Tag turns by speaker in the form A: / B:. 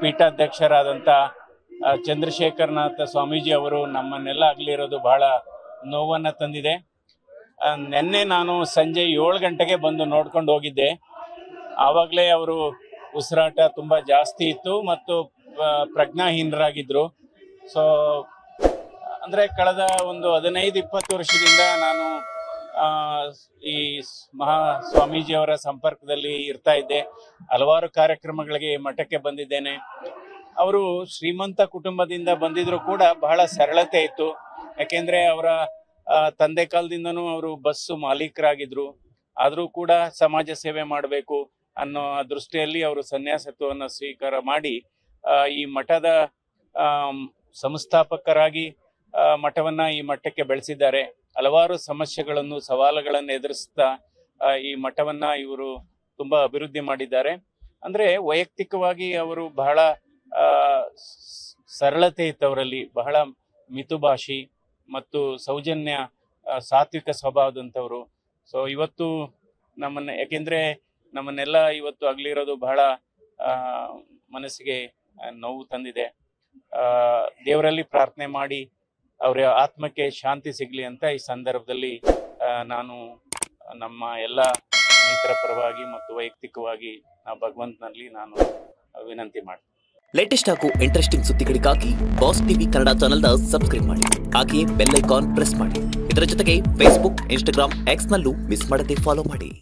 A: ಪೀಠಾಧ್ಯಕ್ಷರಾದಂಥ ಚಂದ್ರಶೇಖರನಾಥ ಸ್ವಾಮೀಜಿ ಅವರು ನಮ್ಮನ್ನೆಲ್ಲ ಆಗಲಿರೋದು ಬಹಳ ನೋವನ್ನು ತಂದಿದೆ. ನಿನ್ನೆ ನಾನು ಸಂಜೆ 7 ಗಂಟೆಗೆ ಬಂದು ನೋಡ್ಕೊಂಡು ಹೋಗಿದ್ದೆ. ಆವಾಗಲೇ ಅವರು ಉಸಿರಾಟ ತುಂಬ ಜಾಸ್ತಿ ಇತ್ತು ಮತ್ತು ಪ್ರಜ್ಞಾಹೀನರಾಗಿದ್ದರು. ಸೊ ಅಂದರೆ ಕಳೆದ ಒಂದು 15-20 ವರ್ಷದಿಂದ ನಾನು ಈ ಸ್ವಾಮೀಜಿಯವರ ಸಂಪರ್ಕದಲ್ಲಿ ಇರ್ತಾ ಇದ್ದೆ. ಹಲವಾರು ಕಾರ್ಯಕ್ರಮಗಳಿಗೆ ಮಠಕ್ಕೆ ಬಂದಿದ್ದೇನೆ. ಅವರು ಶ್ರೀಮಂತ ಕುಟುಂಬದಿಂದ ಬಂದಿದ್ರು ಕೂಡ ಬಹಳ ಸರಳತೆ ಇತ್ತು. ಯಾಕೆಂದರೆ ಅವರ ತಂದೆ ಕಾಲದಿಂದನೂ ಅವರು ಬಸ್ಸು ಮಾಲೀಕರಾಗಿದ್ದರು. ಆದರೂ ಕೂಡ ಸಮಾಜ ಸೇವೆ ಮಾಡಬೇಕು ಅನ್ನೋ ದೃಷ್ಟಿಯಲ್ಲಿ ಅವರು ಸನ್ಯಾಸತ್ವವನ್ನು ಸ್ವೀಕಾರ ಮಾಡಿ ಈ ಮಠದ ಸಂಸ್ಥಾಪಕರಾಗಿ ಮಠವನ್ನು ಈ ಮಟ್ಟಕ್ಕೆ ಬೆಳೆಸಿದ್ದಾರೆ. ಹಲವಾರು ಸಮಸ್ಯೆಗಳನ್ನು ಸವಾಲುಗಳನ್ನು ಎದುರಿಸ್ತಾ ಈ ಮಠವನ್ನು ಇವರು ತುಂಬ ಅಭಿವೃದ್ಧಿ ಮಾಡಿದ್ದಾರೆ. ಅಂದರೆ ವೈಯಕ್ತಿಕವಾಗಿ ಅವರು ಬಹಳ ಸರಳತೆ ಇತ್ತು ಅವರಲ್ಲಿ, ಬಹಳ ಮಿತುಭಾಷಿ ಮತ್ತು ಸೌಜನ್ಯ ಸಾತ್ವಿಕ ಸ್ವಭಾವದಂಥವರು. ಸೊ ಇವತ್ತು ಯಾಕೆಂದರೆ ನಮ್ಮನ್ನೆಲ್ಲ ಇವತ್ತು ಆಗಲಿರೋದು ಬಹಳ ಮನಸ್ಸಿಗೆ ನೋವು ತಂದಿದೆ. ದೇವರಲ್ಲಿ ಪ್ರಾರ್ಥನೆ ಮಾಡಿ ಅವರ ಆತ್ಮಕ್ಕೆ ಶಾಂತಿ ಸಿಗಲಿ ಅಂತ ಈ ಸಂದರ್ಭದಲ್ಲಿ ನಾನು ನಮ್ಮ ಎಲ್ಲ ಸ್ನೇಹಿತರ ಪರವಾಗಿ ಮತ್ತು ವೈಯಕ್ತಿಕವಾಗಿ ಭಗವಂತನಲ್ಲಿ ನಾನು ವಿನಂತಿ ಮಾಡ್ತೀನಿ.
B: ಲೇಟೆಸ್ಟ್ ಹಾಗೂ ಇಂಟ್ರೆಸ್ಟಿಂಗ್ ಸುದ್ದಿಗಳಿಗಾಗಿ ಬಾಸ್ ಟಿವಿ ಕನ್ನಡ ಚಾನೆಲ್ನ ಸಬ್ಸ್ಕ್ರೈಬ್ ಮಾಡಿ. ಹಾಗೆಯೇ ಬೆಲ್ ಐಕಾನ್ ಪ್ರೆಸ್ ಮಾಡಿ. ಇದರ ಜೊತೆಗೆ ಫೇಸ್ಬುಕ್, ಇನ್ಸ್ಟಾಗ್ರಾಮ್, ಎಕ್ಸ್ ನಲ್ಲೂ ಮಿಸ್ ಮಾಡದೆ ಫಾಲೋ ಮಾಡಿ.